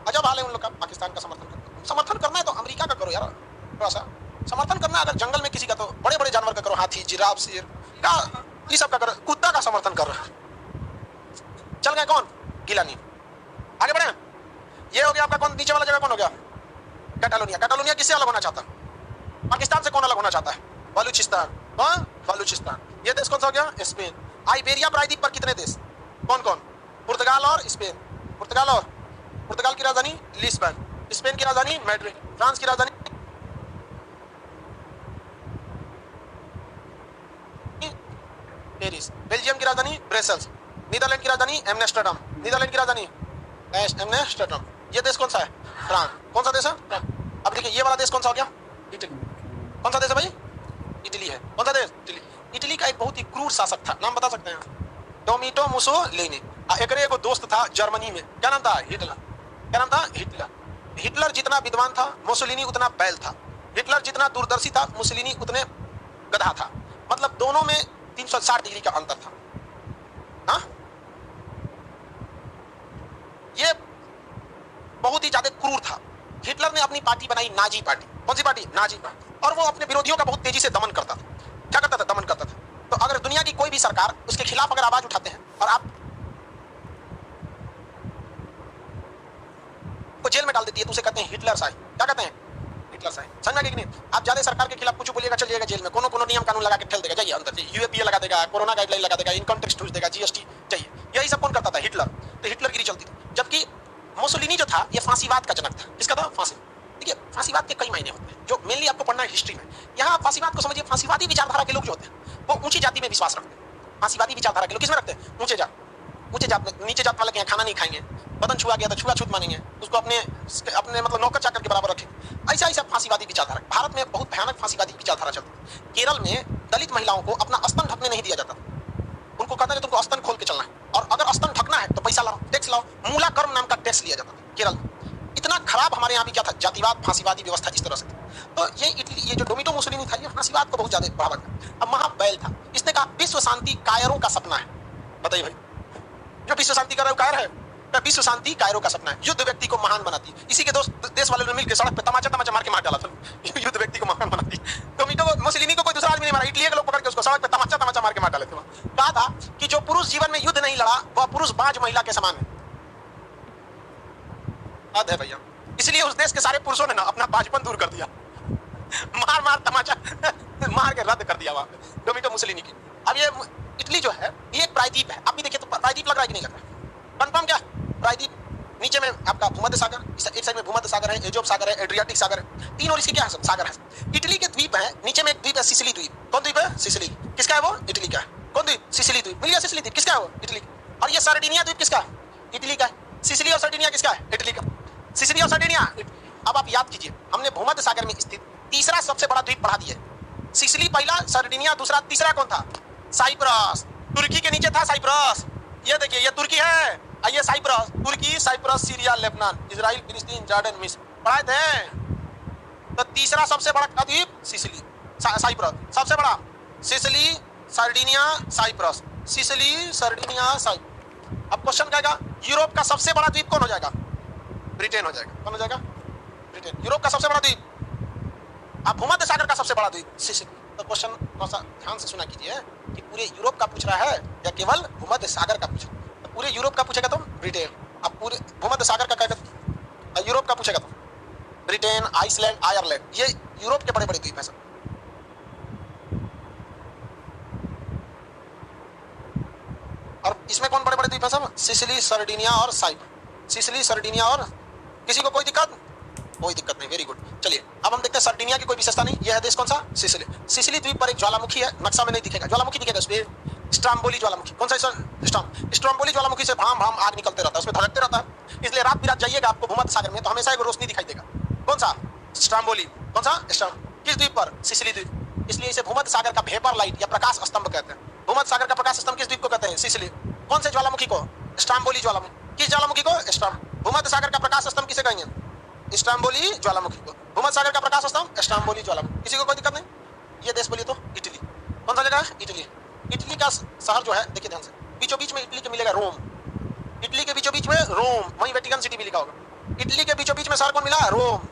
अजब हाल है उन लोग का, पाकिस्तान का समर्थन करते हैं। समर्थन करना है तो अमेरिका का करो यार, थोड़ा सा समर्थन करना। अगर जंगल में किसी का तो बड़े बड़े जानवर का करो, हाथी, जिराफ, शेर का, ये सब का करो। कुत्ता का समर्थन कर रहा है। चल गए कौन? गिलानी। आगे बढ़े। ये हो गया आपका कौन? नीचे वाला जगह कौन हो गया? कैटालोनिया। कैटालोनिया किससे अलग होना चाहता है? पाकिस्तान से कौन अलग होना चाहता है? बलूचिस्तान। हाँ, बलूचिस्तान। ये देश कौन सा हो गया? स्पेन। आइबेरिया प्रायद्वीप पर कितने देश? कौन कौन? पुर्तगाल और स्पेन। पुर्तगाल और पुर्तगाल की राजधानी लिस्बन, स्पेन की राजधानी मैड्रिड, फ्रांस की राजधानी पेरिस, बेल्जियम की राजधानी ब्रसेल्स, नीदरलैंड की राजधानी एम्स्टर्डम, नीदरलैंड की राजधानी एम्स्टर्डम। ये देश कौन सा है? फ्रांस। कौन सा देश है? अब देखिए ये वाला देश कौन सा हो गया? इटली। कौन सा देश है भाई? इटली है। कौन सा देश? इटली। इटली का एक बहुत ही क्रूर शासक था, नाम बता सकते हैं? Tomato Mussolini. एक दोस्त था जर्मनी में, क्या नाम था? हिटलर। क्या नाम था? हिटलर। हिटलर जितना विद्वान था, मुसोलिनी उतना बैल था। हिटलर जितना दूरदर्शी था, मुसोलिनी उतने गधा था। मतलब दोनों में 360 डिग्री का अंतर था। हाँ? ये बहुत ही ज्यादा क्रूर था। हिटलर ने अपनी पार्टी बनाई नाजी पार्टी। कौन सी पार्टी? Nazi party. और वो अपने विरोधियों का बहुत तेजी से दमन करता था। क्या करता था? दमन करता था। तो अगर दुनिया की कोई भी सरकार उसके खिलाफ अगर आवाज उठाते हैं और आप को जेल में डाल देती है तो उसे कहते हैं हिटलर साई। क्या कहते हैं? हिटलर साई। समझ में आ गया कि नहीं? आप ज्यादा सरकार के खिलाफ कुछ बोलिएगा, चल जाएगा जेल में। कोनो कोनो नियम कानून लगा के ठेल देगा, जाइए अंदर, यूएपीए लगा देगा, कोरोना गाइडलाइन लगा देगा, इनकम टैक्स ठूस देगा, जीएसटी चाहिए। यही सब कौन करता था? हिटलर। तो हिटलरगिरी चलती थी। जबकि मुसोलिनी जो था ये फांसीवाद का जनक था। किसका था? फांसी। देखिए फांसीवाद के कई मायने होते हैं जो मेनली आपको पढ़ना है हिस्ट्री में। यहाँ फांसीवाद को समझिए, फांसीवादी विचारधारा के लोग जो होते हैं वो ऊंची जाति में विश्वास रखते हैं। फांसीवादी विचारधारा के लोग किसमें रखते हैं? ऊंचे जात में। नीचे जात वाले के यहाँ खाना नहीं खाएंगे, बदन छुआ गया तो छुआछूत मानेंगे, उसको अपने अपने मतलब नौकर चाकर के बराबर रखेंगे। ऐसा ऐसा फांसीवादी विचारधारा भारत में बहुत भयानक फांसीवादी विचारधारा चलती है। केरल में दलित महिलाओं को अपना स्तन ढकने नहीं दिया जाता। उनको कहता है तुमको स्तन खोल के चलना है, और अगर स्तन ढकना है तो पैसा लाओ, टैक्स लाओ। मूला कर्म नाम का टैक्स लिया जाता था केरल में। इतना खराब हमारे यहाँ भी क्या था? जातिवाद, फांसीवादी व्यवस्था इस तरह से थी। तो ये इटली, ये जो टोमेटो मुसोलिनी था, ये फांसीवाद को बहुत ज्यादा बढ़ावा दिया। अब महाबैल था, इसने कहा विश्व शांति कायरों का सपना है। बताइए भाई, जो विश्व शांति का कायर है, विश्व शांति कायरों का सपना है। युद्ध व्यक्ति को महान बनाती है। इसी के दोस्त देश वाले ने मिलकर सड़क पे तमाचा मार के मार डाला था। युद्ध व्यक्ति को महान बनाती है। टोमेटो मुसोलिनी को कोई दूसरा आदमी नहीं मारा, इटली के लोग पकड़ के उसको सड़क पे तमाचा मार के मार डाले थे। कहा था कि जो पुरुष जीवन में युद्ध नहीं लड़ा वह पुरुष बाज महिला के समान है। याद है भैया? इसलिए उस देश के सारे पुरुषों ने ना अपना बाजपन दूर कर दिया, मार तमाचा मार के रद्द कर दिया वहां पे टोमेटो मुसोलिनी की। अब ये इटली जो है ये एक प्रायद्वीप है। आप भी देखिए तो प्रायद्वीप लग रहा है कि नहीं लग रहा है? कंफर्म क्या? प्रायद्वीप। नीचे में आपका भूमध्य सागर, एक साइड में भूमध्य सागर है, एजोब सागर है, एड्रियाटिक सागर है, तीन और इसके क्या है? सागर है। इटली के द्वीप है, नीचे में एक द्वीप है सिसिली द्वीप। कौन द्वीप है? सिसिली। किसका है वो? इटली का है। कौन द्वीप? सिसिली द्वीप। मिल गया सिसिली द्वीप किसका है? वो इटली। और ये सार्डिनिया द्वीप किसका है? इटली का है। सिसिली और सार्डिनिया किसका है? इटली का। सिसिली और सार्डिनिया। अब आप याद कीजिए, हमने भूमध्य सागर में स्थित तीसरा सबसे बड़ा द्वीप पढ़ा दिया। सिसिली पहला, सार्डिनिया दूसरा, तीसरा कौन था? साइप्रस। तुर्की के नीचे था साइप्रस। ये देखिए ये तुर्की है, ये साइप्रस। तुर्की, साइप्रस, सीरिया, लेबनान, इजराइल, फिलिस्तीन, जॉर्डन, मिस्र पढ़ाए थे। तो तीसरा सबसे बड़ा द्वीप सिसिली, साइप्रस। सबसे बड़ा Sicily, Sardinia, Cyprus. Sicily, Sardinia, Cyprus. अब क्वेश्चन क्या आएगा? यूरोप का सबसे बड़ा द्वीप कौन हो जाएगा? ब्रिटेन हो जाएगा। कौन हो जाएगा? ब्रिटेन। यूरोप का सबसे बड़ा द्वीप। अब भूमध्य सागर का सबसे बड़ा द्वीप सिसिली। तो क्वेश्चन ध्यान से सुना कीजिए कि पूरे यूरोप का पूछ रहा है या केवल भूमध्य सागर का पूछ रहा है? तो पूरे यूरोप का पूछेगा तो ब्रिटेन। अब पूरे भूमध्य सागर का कहेगा, यूरोप का पूछेगा तो ब्रिटेन, आइसलैंड, आयरलैंड। ये यूरोप के बड़े बड़े द्वीप है सब। और इसमें कौन बड़े बड़े द्वीप है सब? सिसिली, सार्डिनिया और साइप्रस। सिसिली, सार्डिनिया और किसी को कोई दिक्कत? कोई दिक्कत नहीं। Very good. चलिए अब हम देखते हैं सार्डिनिया की कोई विशेषता नहीं। यह है देश कौन सा? सिसिली। सिसिली द्वीप पर एक ज्वालामुखी है, नक्शा में नहीं दिखेगा, ज्वालामुखी दिखेगा उस पर। स्ट्राम्बोली ज्वालामुखी, कौन सा स्ट्राम्बोली ज्वालामुखी से भाम भाम आग निकलते रहता है, उसमें धड़कते रहता है। इसलिए रात बिरात जाइएगा आपको भूमध्य सागर में तो हमेशा एक रोशनी दिखाई देगा। कौन सा? स्ट्राम्बोली। कौन सा? किस द्वीप पर? सिसिली द्वीप। इसलिए इसे भूमध्य सागर का वेपर लाइट या प्रकाश स्तंभ कहते हैं। भूमध्य सागर का प्रकाश स्तंभ किस द्वीप को कहते हैं? सिसिली। कौन से ज्वालामुखी को? स्ट्राम्बोली ज्वालामुखी। किस ज्वालामुखी को? भूमध्य सागर का प्रकाश स्तंभ किसे कहेंगे? स्ट्राम्बोली ज्वालामुखी को। भूमध्य सागर का प्रकाश स्तंभ स्ट्राम्बोली ज्वालामुखी। किसी को कोई दिक्कत नहीं? ये देश बोलिए तो इटली। कौन सा जगह है? इटली। इटली का शहर जो है, देखिए ध्यान से, बीचों बीच में इटली के मिलेगा रोम। इटली के बीचों बीच में रोम, वहीं वेटिकन सिटी भी लिखा होगा। इटली के बीचों बीच में शहर कौन मिला? रोम।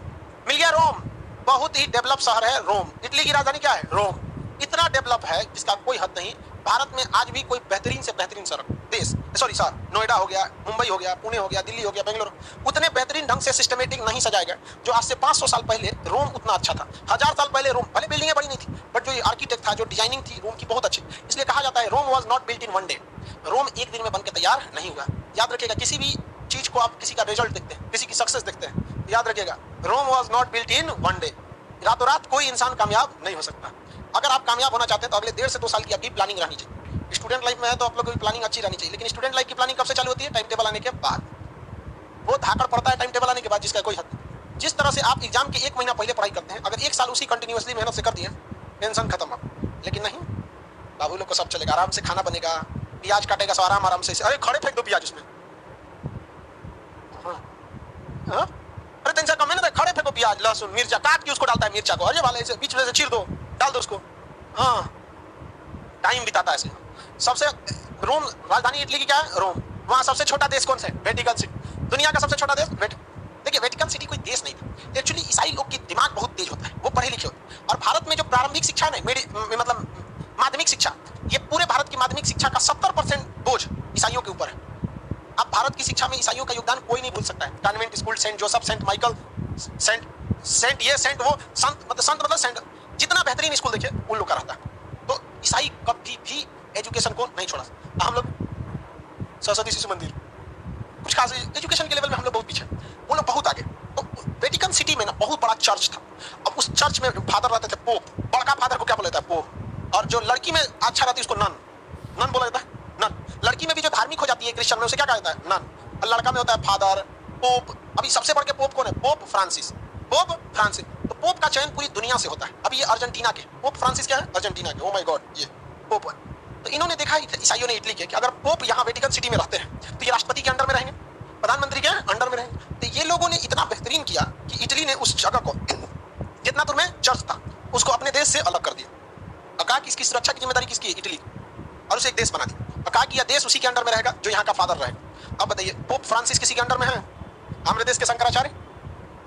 मिल गया रोम। बहुत ही डेवलप शहर है रोम। इटली की राजधानी क्या है? रोम। इतना डेवलप है जिसका कोई हद नहीं। भारत में आज भी कोई बेहतरीन से बेहतरीन सड़क देश, सॉरी सर, नोएडा हो गया, मुंबई हो गया, पुणे हो गया, दिल्ली हो गया, बेंगलोर, उतने बेहतरीन ढंग से सिस्टमेटिक नहीं सजाया गया जो आज से 500 साल पहले रोम उतना अच्छा था। 1000 साल पहले रोम, भले बिल्डिंगें बड़ी नहीं थी, बट जो आर्किटेक्ट था, जो डिजाइनिंग थी रोम की बहुत अच्छी। इसलिए कहा जाता है Rome was not built in one day. Rome एक दिन में बनकर तैयार नहीं हुआ। याद रखिएगा, किसी भी चीज को आप किसी का रिजल्ट देखते हैं, किसी की सक्सेस देखते हैं, याद रखिएगा Rome was not built in one day. रातों रात कोई इंसान कामयाब नहीं हो सकता। अगर आप कामयाब होना चाहते हैं तो अगले 1.5 से 2 साल की आपकी प्लानिंग रहनी चाहिए। स्टूडेंट लाइफ में है तो आप लोगों की प्लानिंग अच्छी रहनी चाहिए, लेकिन स्टूडेंट लाइफ की प्लानिंग कब से चालू होती है? टाइम टेबल आने के बाद। वो धाकड़ पड़ता है टाइम टेबल आने के बाद, जिसका कोई हद नहीं। जिस तरह से आप एग्जाम के 1 महीना पहले पढ़ाई करते हैं, अगर 1 साल उसी कंटिन्यूअसली मेहनत से कर दिए, टेंशन खत्म अब। लेकिन नहीं, बाबू लोग को सब चलेगा, आराम से खाना बनेगा, प्याज काटेगा, सो आराम से। अरे खड़े फेंक दो प्याज उसमें। हाँ? अरे टेंशन कम है ना, खड़े फेंको प्याज, लहसुन, मिर्चा काट के उसको डालता है, मिर्चा को अरे वाले से बीच में से चीर दो, डाल दो उसको। हाँ, टाइम बिताता है ऐसे। सबसे रोम, राजधानी इटली की क्या है? रोम। वहाँ सबसे छोटा देश कौन सा है? Vatican city. दुनिया का सबसे छोटा देश देखिए, वेटिकन सिटी कोई देश नहीं था। एक्चुअली ईसाई लोग की दिमाग बहुत तेज होता है, वो पढ़े लिखे होते हैं। और भारत में जो प्रारंभिक शिक्षा है, मतलब माध्यमिक शिक्षा, ये पूरे भारत की माध्यमिक शिक्षा का 70% बोझ ईसाइयों के ऊपर है। अब भारत की शिक्षा में ईसाइयों का योगदान कोई नहीं भूल सकता है। Convent school, saint Joseph, saint Michael, saint ये सेंट वो, संत मतलब सेंट, जितना बेहतरीन स्कूल देखिए उन लोग का रहता है। तो ईसाई कभी भी एजुकेशन को नहीं छोड़ा। हम लोग सरस्वती शिशु मंदिर, कुछ खास एजुकेशन के लेवल में हम लोग बहुत पीछे, वो लोग बहुत आगे। तो वेटिकन सिटी में ना बहुत बड़ा चर्च था। अब उस चर्च में फादर रहते थे पोप। बड़का फादर को क्या बोला जाता है? पोप। और जो लड़की में अच्छा रहती है उसको नन बोला जाता है। नन। लड़की में भी जो धार्मिक हो जाती है क्रिश्चियन में, उसे क्या कहा जाता है? नन। और लड़का में होता है फादर, पोप। अभी सबसे बड़े पोप कौन है? Pope Francis. तो पोप का चयन पूरी दुनिया से होता है। अभी ये अर्जेंटीना के पोप फ्रांसिस क्या है? अर्जेंटीना के। ओ माय गॉड, ये पोप है। तो इन्होंने देखा ईसाइयों ने इटली के कि अगर पोप यहाँ वेटिकन सिटी में रहते हैं तो ये राष्ट्रपति के अंडर में रहेंगे, प्रधानमंत्री के अंडर में रहेंगे। तो ये लोगों ने इतना बेहतरीन किया कि इटली ने उस जगह को, जितना दूर में चर्च था, उसको अपने देश से अलग कर दिया और कहा कि इसकी सुरक्षा की जिम्मेदारी किसकी है? इटली। और उसे एक देश बना दिया और कहा कि यह देश उसी के अंडर में रहेगा जो यहाँ का फादर रहेगा। अब बताइए, पोप फ्रांसिस किसी के अंडर में है? हमारे देश के शंकराचार्य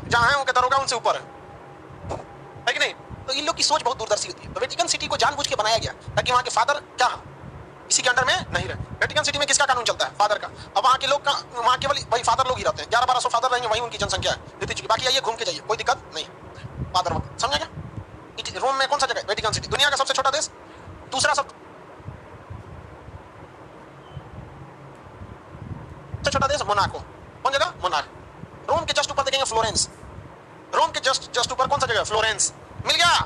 जहाँ है उनके दरोगा उनसे ऊपर है कि नहीं? तो इन लोग की सोच बहुत दूरदर्शी होती है। तो वेटिकन सिटी को जानबूझ के बनाया गया ताकि वहाँ के फादर क्या इसी के अंडर में नहीं रहे। वेटिकन सिटी में किसका कानून चलता है? फादर का। अब वहाँ के लोग का, वहाँ केवल वही फादर लोग ही रहते हैं। 1100-1200 फादर रहेंगे, वही उनकी जनसंख्या है जितनी चुकी। बाकी आइए घूम के जाइए, कोई दिक्कत नहीं। फादर वक्त समझे क्या? रोम में कौन सा जगह है? Vatican city. दुनिया का सबसे छोटा देश। दूसरा सबसे छोटा देश मोनाको। कौन जगह? मोनाको। रोम के जस्ट ऊपर देखेंगे फ्लोरेंस। रोम के जस्ट ऊपर कौन सा जगह है? फ्लोरेंस। मिल गया।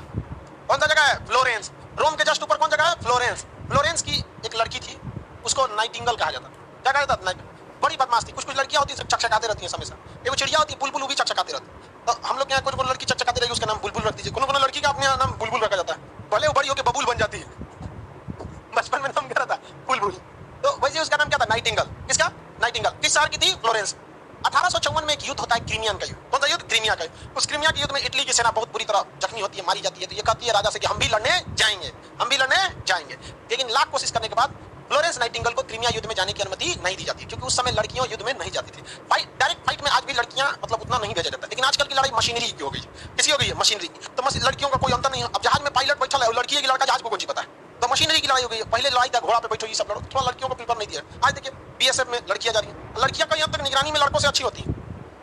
कौन सा जगह है? फ्लोरेंस। रोम के जस्ट ऊपर कौन जगह है? फ्लोरेंस। फ्लोरेंस की एक लड़की थी, उसको नाइटिंगेल कहा जाता। क्या कहा जाता? बड़ी बदमाश थी। कुछ लड़कियां होती हैं चकचकाते रहती हैं हमेशा। एक चिड़िया होती है बुलबुल, वो भी चकचकाती रहती है। तो हम लोग यहाँ कुछ लड़की चकचकाती रहेगी, उसका नाम बुलबुल रख दीजिए। कोनो लड़की का अपने नाम बुलबुल रखा जाता है, भले वो बड़ी होकर बबूल बन जाती है। बचपन में नाम क्या रहता? बुलबुल। तो वैसे उसका नाम क्या था? नाइटिंगेल। किसका? नाइटिंगेल। किस शहर की थी? फ्लोरेंस। 1854 में एक युद्ध होता है, क्रीमियन का युद्ध। कौन सा युद्ध? क्रीमिया का युद्ध। उस क्रीमिया के युद्ध में इटली की सेना बहुत बुरी तरह जख्मी होती है, मारी जाती है। तो ये कहती है राजा से कि हम भी लड़ने जाएंगे। लेकिन लाख कोशिश करने के बाद फ्लोरेंस नाइटिंगेल को क्रीमिया युद्ध में जाने की अनुमति नहीं दी जाती, क्योंकि उस समय लड़कियां युद्ध में नहीं जाती थी। डायरेक्ट फाइट में आज भी लड़कियां मतलब उतना नहीं भेजा जाता। लेकिन आजकल की लड़ाई मशीनरी की हो गई। किसी हो गई है? मशीनरी। तो लड़कियों का कोई अंतर नहीं है। अब जहाज में पायलट बैठा है, लड़की है कि लड़का, जहाज को कौन सी पता है? तो मशीनरी की लड़ाई हो गई है। पहले लड़ाई था घोड़ा पे बैठो, ये सब लड़ो। थोड़ा लड़कियों को प्रीफर नहीं दिया। आज देखिए बीएसएफ में लड़कियां जा रही हैं। लड़कियां कहीं हद तक निगरानी में लड़कों से अच्छी होती है।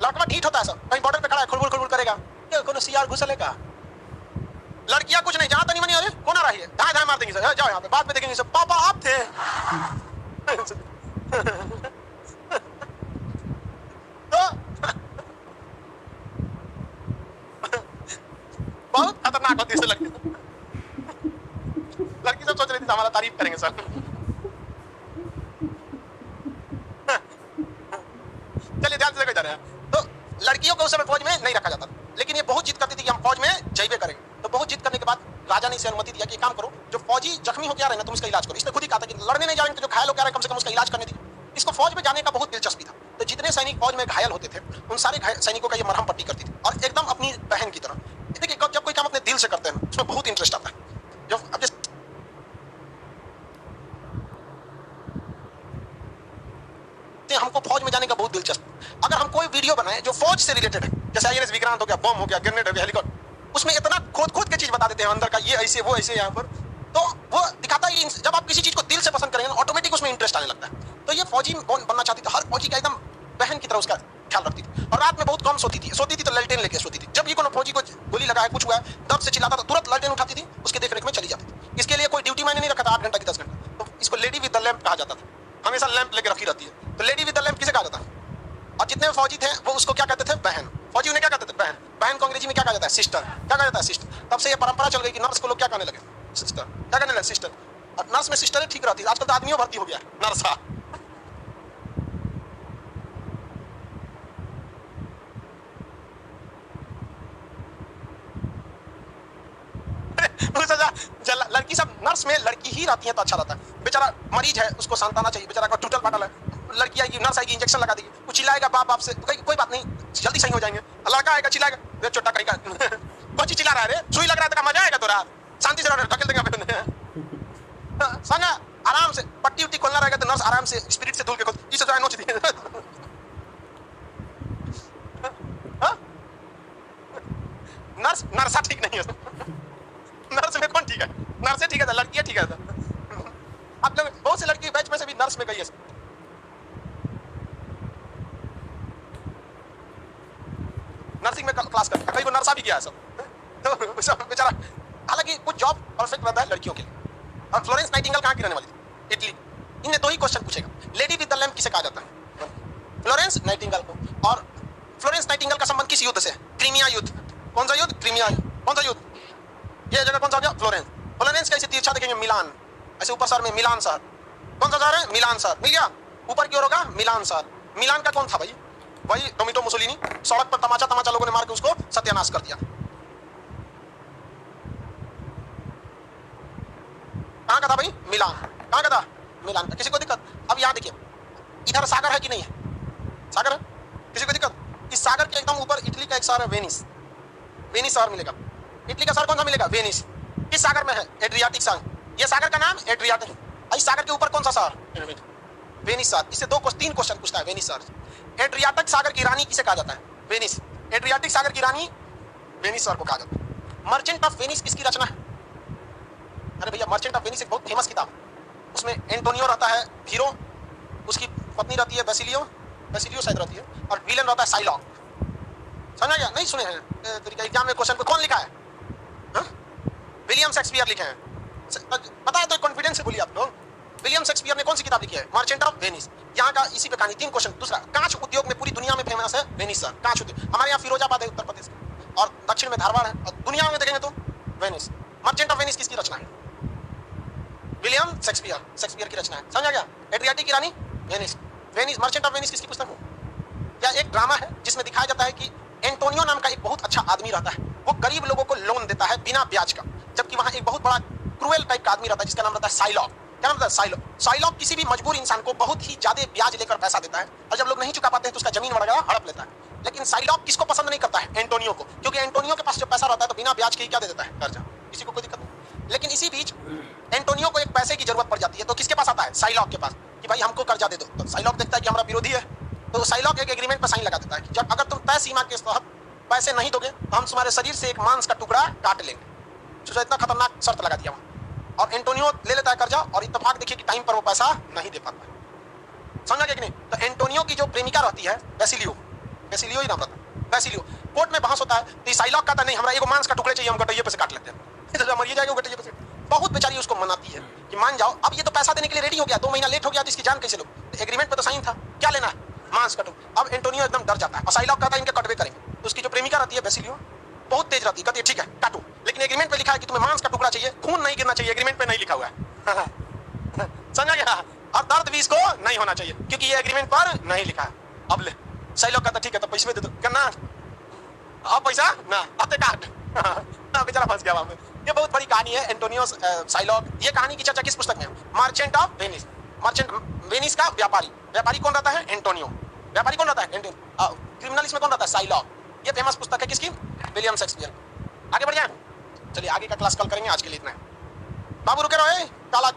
लड़का ढीठ होता है सर, कहीं बॉर्डर पे खड़ा है, खुलबुल करेगा, कोनो सीआर घुसलेगा। लड़कियां कुछ नहीं, जहां तनी मनी अरे कौन आ रही है, धाए मार देंगे सर, जाओ यहाँ पे, बाद में देखेंगे सर। पापा आप थे। तो बहुत खतरनाक होती है लड़की। लड़की सब सोच रही थी हमारा तारीफ करेंगे सर। उस समय फौज में नहीं रखा जाता था, लेकिन ये बहुत जिद करती थी कि हम फौज में जइबे करेंगे। तो बहुत जिद करने के बाद राजा ने इसे अनुमति दिया कि काम करो, जो फौजी जख्मी हो गया रहे ना तुम इसका इलाज करो। इसने खुद ही कहा था कि लड़ने नहीं जा रहे तो जो घायल हो गया रहे कम से कम उसका इलाज करने दी। इसको फौज में जाने का बहुत दिलचस्पी था, तो जितने सैनिक फौज में घायल होते थे उन सारे सैनिकों का ये मरहम पट्टी करती थी, और एकदम अपनी बहन की तरह। देखिए जब कोई काम अपने दिल से करते हैं उसमें बहुत इंटरेस्ट आता है। जब अब हमको फौज में जाने का बहुत दिलचस्प, अगर हम कोई वीडियो बनाए जो फौज से रिलेटेड है, जैसे आईएनएस विक्रांत हो गया, बम हो गया, ग्रेनेड हो गया, हेलीकॉप्टर, उसमें इतना खोद के चीज बता देते हैं अंदर का, ये ऐसे वो ऐसे यहाँ पर, तो वो दिखाता है जब आप किसी चीज को दिल से पसंद करेंगे ना ऑटोमेटिक उसमें इंटरेस्ट आने लगता है। तो ये फौजी बनना चाहती थी, हर फौजी का एकदम बहन की तरह उसका ख्याल रखती थी, और रात में बहुत कम सोती थी तो लालटेन लेके सोती थी। जब ये कोनो फौजी को गोली लगा है, कुछ हुआ है, दर्द से चिल्लाता था, तुरंत लालटेन उठाती थी, उसके देखरेख में चली जाती थी। इसके लिए कोई ड्यूटी मैंने नहीं रखा था 8 घंटा की 10 घंटा, तो इसको लेडी विद द लैंप कहा जाता था, हमेशा लैंप लेके रखी रहती है। तो लेडी विद द लैंप किसे कहा जाता है? और जितने फौजी थे वो उसको क्या कहते थे? बहन। फौजी उन्हें क्या कहते थे? बहन। बहन को अंग्रेजी में क्या कहा जाता है? सिस्टर। क्या कहा जाता है? सिस्टर। तब से ये परंपरा चल गई कि नर्स को लोग क्या कहने लगे? सिस्टर। क्या कहने लगे? सिस्टर। और नर्स में सिस्टर ठीक रहती है, आजकल तो आदमियों भर्ती हो गया नर्स। लड़की सब नर्स में लड़की ही रहती है तो अच्छा रहता है। बेचारा मरीज है, उसको सांत्वना चाहिए, बेचारा का टूटल फाटल है, लड़की आएगी, नर्स आएगी, इंजेक्शन लगा देगी, वो चिल्लाएगा बाप बाप से, कोई बात नहीं, जल्दी सही हो जाएंगे। लड़का आएगा चिल्लाएगा, छोटा कहीं का कौन चीज चिल्ला रहा है रे, सुई लग रहा है, मजा आएगा तोरा, शांति से ढकेल देंगे। समझा? आराम से पट्टी उट्टी खोलना रहेगा तो नर्स आराम से स्पिरिट से धुल के खोल, इसे जो है नोच दी। नर्स नर्सा ठीक नहीं है, नर्स में कौन ठीक है? नर्स ठीक है, लड़कियां ठीक है। आप लोग बहुत से लड़की बैच में से भी नर्स में गई है, नर्सिंग में क्लास करता है, कई वो नर्सा भी गया है सब। तो सब बेचारा, हालांकि कुछ जॉब परफेक्ट रहता है लड़कियों के लिए। और फ्लोरेंस नाइटिंगेल कहाँ की रहने वाली थी? इटली। इन्हें 2 ही क्वेश्चन पूछेगा, लेडी विद द लैम्प किसे कहा जाता है? फ्लोरेंस नाइटिंगेल को। और फ्लोरेंस नाइटिंगेल का संबंध किस युद्ध से? क्रीमिया युद्ध। कौन सा युद्ध? क्रीमिया। कौन सा युद्ध? ये जगह कौन सा हो गया? फ्लोरेंस। फ्लोरेंस का इसे तिरछा देखेंगे मिलान, ऐसे ऊपर शहर में मिलान शहर। कौन सा शहर है? मिलान शहर। मिल गया? ऊपर की ओर होगा मिलान शहर। मिलान का कौन था भाई? वही टोमिटो मुसोलिनी, सड़क पर तमाचा लोगों ने मार के उसको सत्यानाश कर दिया। कहां का था भाई? मिलान। कहां का था? मिलान का। किसी को दिक्कत? अब यहां देखिए, इधर सागर है कि नहीं है? सागर है? किसी को दिक्कत? इस सागर के एकदम ऊपर इटली का एक शहर है वेनिस। वेनिस शहर मिलेगा। इटली का शहर कौन सा मिलेगा? वेनिस। किस सागर में है? एड्रियाटिक सागर। ये सागर का नाम एड्रियाटिक। इस सागर के ऊपर कौन सा शहर? वेनिस शहर। इससे 3 क्वेश्चन पूछता है वेनिस शहर। एड्रियाटिक सागर की रानी किसे कहा जाता है? वेनिस। एड्रियाटिक सागर की रानी वेनिस शहर को कहा जाता है। मर्चेंट ऑफ वेनिस किसकी रचना है? अरे भैया, मर्चेंट ऑफ वेनिस एक बहुत फेमस किताब है। उसमें एंटोनियो रहता है हीरो, उसकी पत्नी रहती है बेसिलियो, बेसिलियो शायद रहती है, और विलेन रहता है साइलॉक। समझा गया? नहीं सुने हैं? एग्जाम में क्वेश्चन को कौन लिखा है? विलियम शेक्सपियर लिखे हैं। पता है तो कॉन्फिडेंस से बोलिए आप लोग। विलियम शेक्सपियर ने कौन सी किताब लिखी है? Merchant of Venice. यहाँ का इसी पे कहानी। 3 क्वेश्चन। दूसरा, कांच उद्योग में पूरी दुनिया में फेमस है वेनिस शहर। कांच उद्योग हमारे यहाँ फिरोजाबाद है उत्तर प्रदेश, और दक्षिण में धारवाड़ है, और दुनिया में देखेंगे तो वेनिस। मर्चेंट ऑफ वेनिस किसकी रचना है? William Shakespeare. शेक्सपियर की रचना है। समझा गया? एड्रियाटिक की रानी Venice. Venice. Merchant of Venice किसकी पुस्तक है? या एक ड्रामा है जिसमें दिखाया जाता है कि एंटोनियो नाम का एक बहुत अच्छा आदमी रहता है, वो गरीब लोगों को लोन देता है बिना ब्याज का, जबकि वहां एक बहुत बड़ा क्रूएल टाइप का आदमी रहता है जिसका नाम रहता है साइलॉक। क्या नाम रहता है? साइलॉक। साइलॉक किसी भी मजबूर इंसान को बहुत ही ज्यादा ब्याज लेकर पैसा देता है, और जब लोग नहीं चुका पाते हैं तो उसका जमीन वगैरह हड़प लेता है। लेकिन साइलॉक किसको पसंद नहीं करता है? एंटोनियो को, क्योंकि एंटोनियो के पास जो पैसा रहता है तो बिना ब्याज के ही क्या दे देता है? कर्जा। किसी को कोई दिक्कत नहीं। लेकिन इसी बीच एंटोनियो को एक पैसे की जरूरत पड़ जाती है, तो किसके पास आता है? साइलॉक के पास, कि भाई हमको कर्जा दे दो। तो साइलॉक देखता है कि हमारा विरोधी है, तो साइलॉक एक एग्रीमेंट पर साइन लगा देता है कि जब अगर तुम तय सीमा के तहत पैसे नहीं दोगे तो हम तुम्हारे शरीर से एक मांस का टुकड़ा काट लेंगे। तो इतना खतरनाक शर्त लगा दिया वहां, और एंटोनियो ले लेता है कर्जा, और इत्तेफाक देखिए कि टाइम पर वो पैसा नहीं दे पाता है। समझा गया कि नहीं? तो एंटोनियो की जो प्रेमिका रहती है बेसिलियो, बेसिलियो ही नाम रहता है, बेसिलियो, कोर्ट में बहस होता है तो साइलॉक कहता नहीं, हमारा एगो मांस का टुकड़े चाहिए, हम गटैये पे से काट लेते हैं। तो मरिए जाएगा गटैये पे से। बहुत बेचारी उसको मनाती है कि मान जाओ। अब ये तो पैसा देने के लिए रेडी हो गया, 2 महीना लेट हो गया तो इसकी जान कैसे लो? एग्रीमेंट पे तो साइन था, क्या लेना है? मांस का टुकड़ा। अब एंटोनियो एकदम डर जाता है, और साइलॉक कहता है इनके कटवे करेंगे। तो उसकी जो प्रेमिका रहती है बेसिलियो बहुत तेज रहती है, कहती है ठीक है काटो, लेकिन एग्रीमेंट पे लिखा है कि तुम्हें मांस का टुकड़ा चाहिए, खून नहीं गिरना चाहिए, एग्रीमेंट पे नहीं लिखा हुआ है। समझा गया? और दर्द भी इसको नहीं होना चाहिए, क्योंकि ये एग्रीमेंट पर नहीं लिखा है। अब ले, साइलॉक कहता ठीक है तो पैसे दे दो। कहना अब पैसा ना आते काट बेचारा फंस गया वहां पे। ये बहुत बड़ी कहानी है एंटोनियो साइलॉग। ये कहानी की चर्चा किस पुस्तक में है? Merchant of Venice. Merchant Venice का व्यापारी, व्यापारी कौन रहता है? एंटोनियो। व्यापारी कौन रहता है? एंटोनियो। क्रिमिनल इसमें कौन रहता है? साइलॉग। ये फेमस पुस्तक है किसकी? William Shakespeare. आगे बढ़ जाए, चलिए आगे का क्लास कल करेंगे, आज के लिए इतना है। बाबू रुके रहो, काला